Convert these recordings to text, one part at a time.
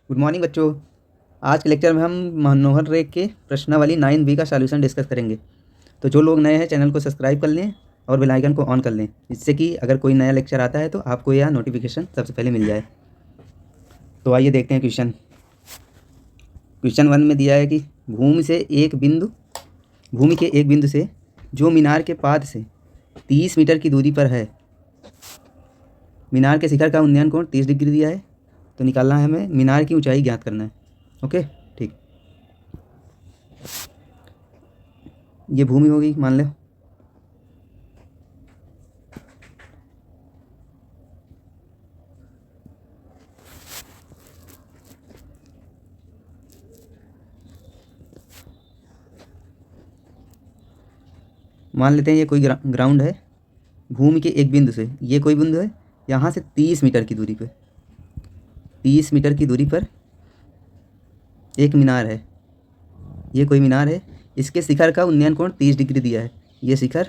Good morning बच्चों। आज के लेक्चर में हम मनोहर रेख के प्रश्नावली 9B का सॉल्यूशन डिस्कस करेंगे। तो जो लोग नए हैं चैनल को सब्सक्राइब कर लें और बेल आइकन को ऑन कर लें, जिससे कि अगर कोई नया लेक्चर आता है तो आपको यह नोटिफिकेशन सबसे पहले मिल जाए। तो आइए देखते हैं क्वेश्चन 1 में दिया है कि भूमि के एक बिंदु से जो मीनार के पाद से 30 मीटर की दूरी पर है, मीनार के शिखर का उन्नयन कोण 30 डिग्री दिया है। तो निकालना है हमें, मीनार की ऊंचाई ज्ञात करना है। ओके, ठीक। ये भूमि होगी, मान लो। मान लेते हैं ये कोई ग्राउंड है। भूमि के एक बिंदु से, ये कोई बिंदु है, यहाँ से 30 मीटर की दूरी पर 30 मीटर की दूरी पर एक मीनार है। ये कोई मीनार है, इसके शिखर का उन्नयन कोण 30 डिग्री दिया है। ये शिखर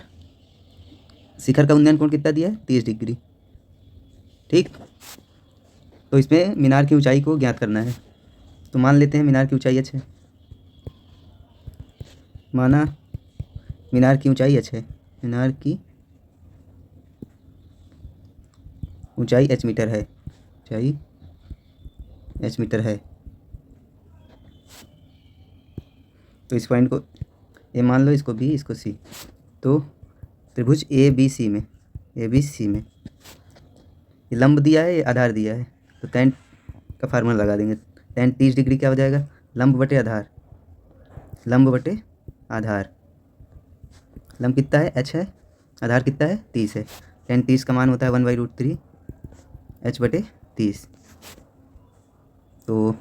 का उन्नयन कोण कितना दिया है? 30 डिग्री। ठीक, तो इसमें मीनार की ऊंचाई को ज्ञात करना है। तो मान लेते हैं मीनार की ऊंचाई h है। माना मीनार की ऊंचाई h है। मीनार की ऊंचाई h मीटर है। ऊंचाई h मीटर है। तो इस पॉइंट को ए मान लो, इसको बी, इसको सी। तो त्रिभुज ए बी सी में ये लंब दिया है, ये आधार दिया है। तो tan का फार्मूला लगा देंगे। tan 30 डिग्री क्या हो जाएगा? लंब बटे आधार। लंब कितना है? h है। आधार कितना है? 30 है। tan 30 का मान होता है 1/√3 h बटे 30। तो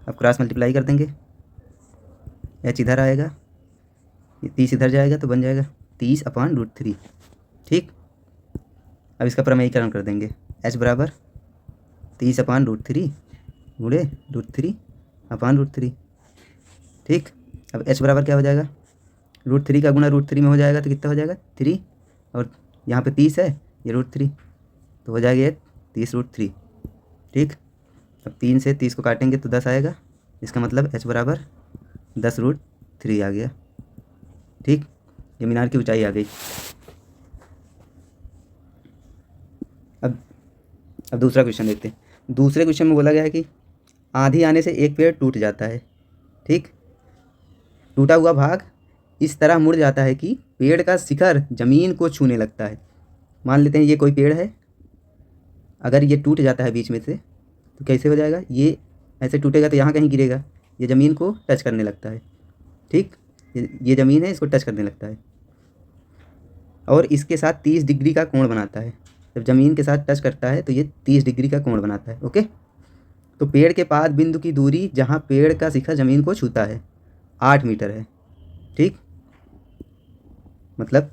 अब क्रॉस मल्टीप्लाई कर देंगे। h इधर आएगा, ये 30 इधर जाएगा, तो बन जाएगा 30/√3। ठीक, अब इसका प्रमेयीकरण कर देंगे। h बराबर 30/√3 गुणे √3/√3। ठीक, अब h बराबर क्या हो जाएगा? √3 का गुणा √3 में हो जाएगा, तो कितना हो जाएगा? 3। और यहाँ पे 30 है, ये √3, तो हो जाएगा ये 30√3। ठीक, अब 3 से 30 को काटेंगे तो 10 आएगा। इसका मतलब h बराबर 10√3 आ गया। ठीक, ये मीनार की ऊंचाई आ गई। अब दूसरा क्वेश्चन देखते हैं। दूसरे क्वेश्चन में बोला गया है कि आंधी आने से एक पेड़ टूट जाता है। ठीक, टूटा हुआ भाग इस तरह मुड़ जाता है कि पेड़ का शिखर जमीन को छूने लगता है। मान लेते हैं ये कोई पेड़ है, अगर ये टूट जाता है बीच में से, तो कैसे हो जाएगा? ये ऐसे टूटेगा तो यहाँ कहीं गिरेगा, ये ज़मीन को टच करने लगता है। ठीक, ये ज़मीन है, इसको टच करने लगता है और इसके साथ 30 डिग्री का कोण बनाता है। जब ज़मीन के साथ टच करता है तो ये 30 डिग्री का कोण बनाता है। ओके, तो पेड़ के पाद बिंदु की दूरी जहाँ पेड़ का शिखर ज़मीन को छूता है 8 मीटर है। ठीक, मतलब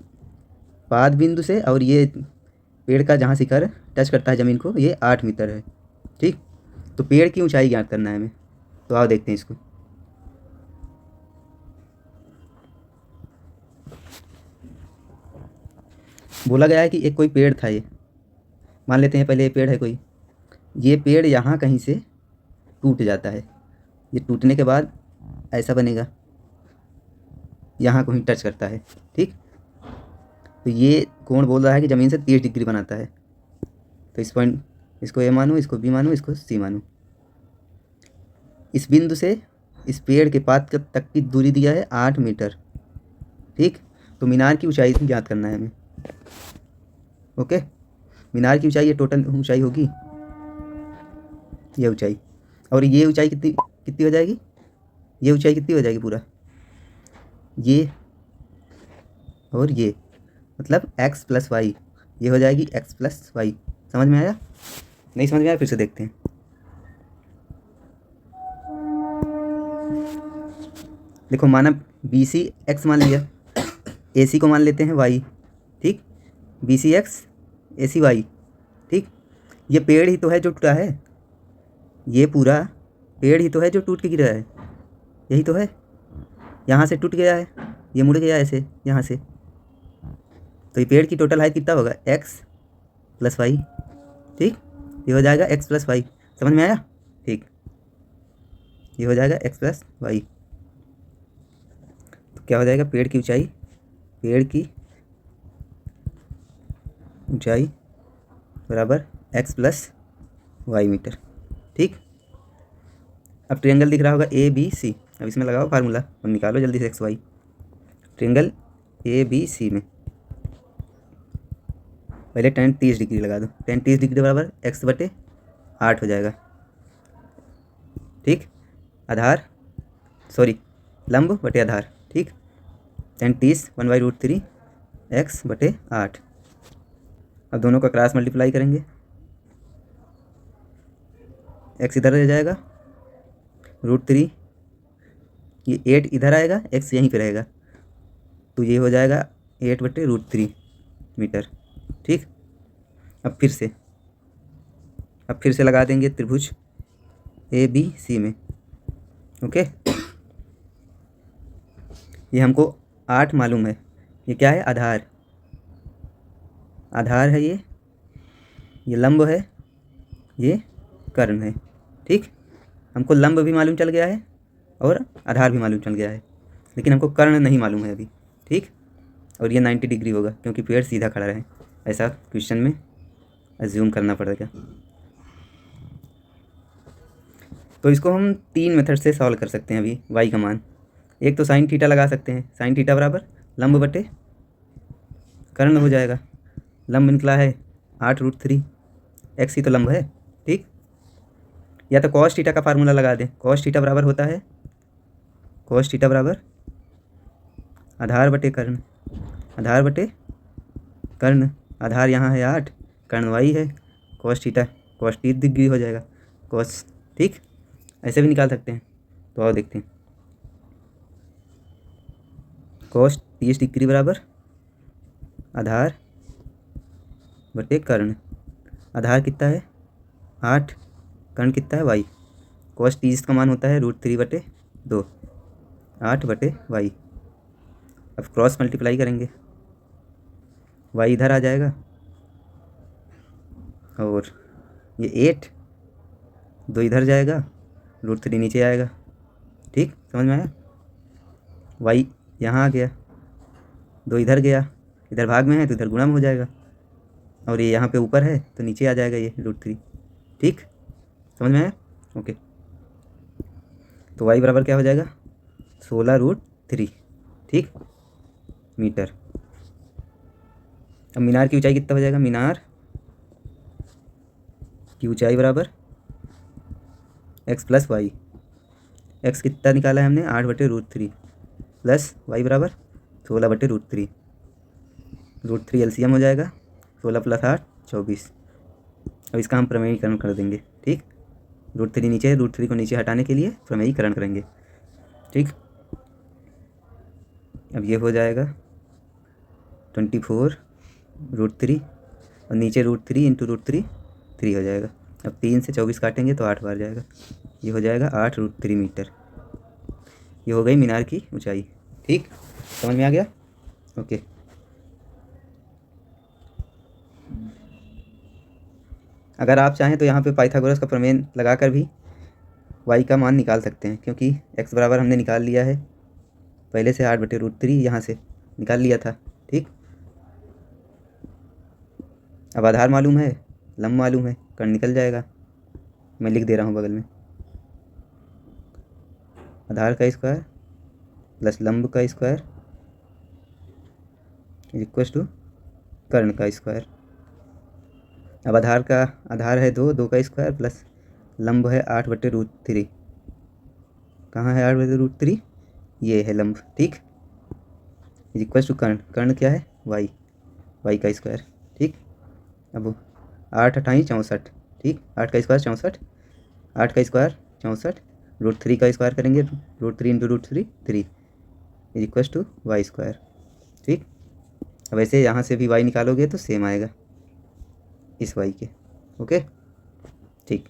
पाद बिंदु से और ये पेड़ का जहाँ शिखर टच करता है ज़मीन को, ये 8 मीटर है। ठीक, तो पेड़ की ऊंचाई ज्ञात करना है हमें। तो आओ देखते हैं इसको। बोला गया है कि एक कोई पेड़ था, ये मान लेते हैं पहले ये पेड़ है कोई। ये पेड़ यहाँ कहीं से टूट जाता है। ये टूटने के बाद ऐसा बनेगा, यहाँ कहीं टच करता है। ठीक, तो ये कोण बोल रहा है कि ज़मीन से 30 डिग्री बनाता है। तो इस पॉइंट, इसको ए मानो, इसको बी मानो, इसको सी मानो। इस बिंदु से इस पेड़ के पाद तक की दूरी दिया है 8 मीटर। ठीक, तो मीनार की ऊंचाई ज्ञात करना है हमें। ओके, मीनार की ऊंचाई, ये टोटल ऊंचाई होगी, ये ऊंचाई, और ये ऊंचाई कितनी हो जाएगी? ये ऊंचाई कितनी हो जाएगी? पूरा ये और ये, मतलब x + y, ये हो जाएगी x + y। समझ में आया? नहीं समझ में आया? फिर से देखते हैं। देखो, माना BC x मान लिया, AC को मान लेते हैं y। ठीक, BC x AC y। ठीक, ये पेड़ ही तो है जो टूटा है, ये पूरा पेड़ ही तो है जो टूट के गिरा है, यही तो है। यहाँ से टूट गया है, ये मुड़ गया ऐसे यहाँ से, तो ये पेड़ की टोटल हाइट कितना होगा? x + y। ठीक, ये हो जाएगा x + y। समझ में आया? ठीक, ये हो जाएगा एक्स प्लस वाई। तो क्या हो जाएगा, पेड़ की ऊंचाई बराबर एक्स प्लस वाई मीटर। ठीक, अब ट्रायंगल दिख रहा होगा ए बी सी। अब इसमें लगाओ फार्मूला और निकालो जल्दी से X Y. Triangle A B C में पहले tan 30 डिग्री लगा दो। tan 30 डिग्री बराबर एक्स बटे 8 हो जाएगा। ठीक, लंब बटे आधार। ठीक, tan 30 1/√3 एक्स बटे 8। अब दोनों का क्रॉस मल्टीप्लाई करेंगे, एक्स इधर रह जाएगा, √3, ये 8 इधर आएगा, एक्स यहीं पे रहेगा, तो ये हो जाएगा 8/√3 मीटर। ठीक, अब फिर से लगा देंगे त्रिभुज ए बी सी में। ओके, ये हमको 8 मालूम है। ये क्या है, आधार है, ये लंब है, ये कर्ण है। ठीक, हमको लंब भी मालूम चल गया है और आधार भी मालूम चल गया है, लेकिन हमको कर्ण नहीं मालूम है अभी। ठीक, और ये 90 डिग्री होगा क्योंकि पेड़ सीधा खड़ा रहे, ऐसा क्वेश्चन में अज्यूम करना पड़ेगा। तो इसको हम 3 मेथड से सॉल्व कर सकते हैं अभी वाई का मान। एक तो साइन थीटा लगा सकते हैं, साइन थीटा बराबर लंब बटे कर्ण हो जाएगा। लंब निकला है 8√3, एक्स ही तो लंब है। ठीक, या तो कॉस थीटा का फार्मूला लगा दें। कॉस थीटा बराबर होता है आधार बटे कर्ण। आधार यहाँ है 8, कर्ण वाई है, कॉस 30 डिग्री हो जाएगा कॉस। ठीक, ऐसे भी निकाल सकते हैं। तो आओ देखते हैं, कॉस 30 डिग्री बराबर आधार बटे कर्ण। आधार कितना है 8, कर्ण कितना है वाई। कॉस 30 का मान होता है √3/2, 8/y। अब क्रॉस मल्टीप्लाई करेंगे, y इधर आ जाएगा और ये 8, 2 इधर जाएगा, √3 नीचे आएगा। ठीक, समझ में आया। y यहाँ आ गया, 2 इधर गया, इधर भाग में है तो इधर गुणा में हो जाएगा, और ये यहाँ पे ऊपर है तो नीचे आ जाएगा ये √3। ठीक, समझ में आया। ओके, तो y बराबर क्या हो जाएगा 16√3। ठीक, मीटर। अब मीनार की ऊंचाई कितना हो जाएगा, मीनार की ऊंचाई बराबर एक्स प्लस वाई। एक्स कितना निकाला है हमने 8/√3 प्लस वाई बराबर 16/√3। √3 एलसीएम हो जाएगा, 16 + 8 24। अब इसका हम प्रमेयीकरण कर देंगे। ठीक, √3 नीचे है, √3 को नीचे हटाने के लिए प्रमेयीकरण करेंगे। ठीक, अब ये हो जाएगा 24√3 और नीचे √3 × √3 3 हो जाएगा। अब 3 से 24 काटेंगे तो 8 बार जाएगा, ये हो जाएगा 8√3 मीटर। ये हो गई मीनार की ऊंचाई। ठीक, समझ में आ गया। ओके, अगर आप चाहें तो यहाँ पे पाइथागोरस का प्रमेय लगाकर भी y का मान निकाल सकते हैं, क्योंकि x बराबर हमने निकाल लिया है पहले से 8/√3 यहाँ से निकाल लिया था। ठीक, अब आधार मालूम है, लंब मालूम है, कर्ण निकल जाएगा। मैं लिख दे रहा हूँ बगल में, आधार का स्क्वायर प्लस लंब का स्क्वायर इक्वल टू कर्ण का स्क्वायर। अब आधार है 2 का स्क्वायर प्लस लंब है 8/√3। कहाँ है 8/√3, ये है लंब। ठीक, इक्वल टू कर्ण क्या है वाई का स्क्वायर। ठीक, अब 8 × 8 = 64। ठीक, 8 का स्क्वायर 64, 8 का स्क्वायर 64, √3 का स्क्वायर करेंगे, √3 × √3 3 इक्वल टू वाई स्क्वायर। ठीक, अब ऐसे यहाँ से भी y निकालोगे तो सेम आएगा इस y के। ओके, ठीक।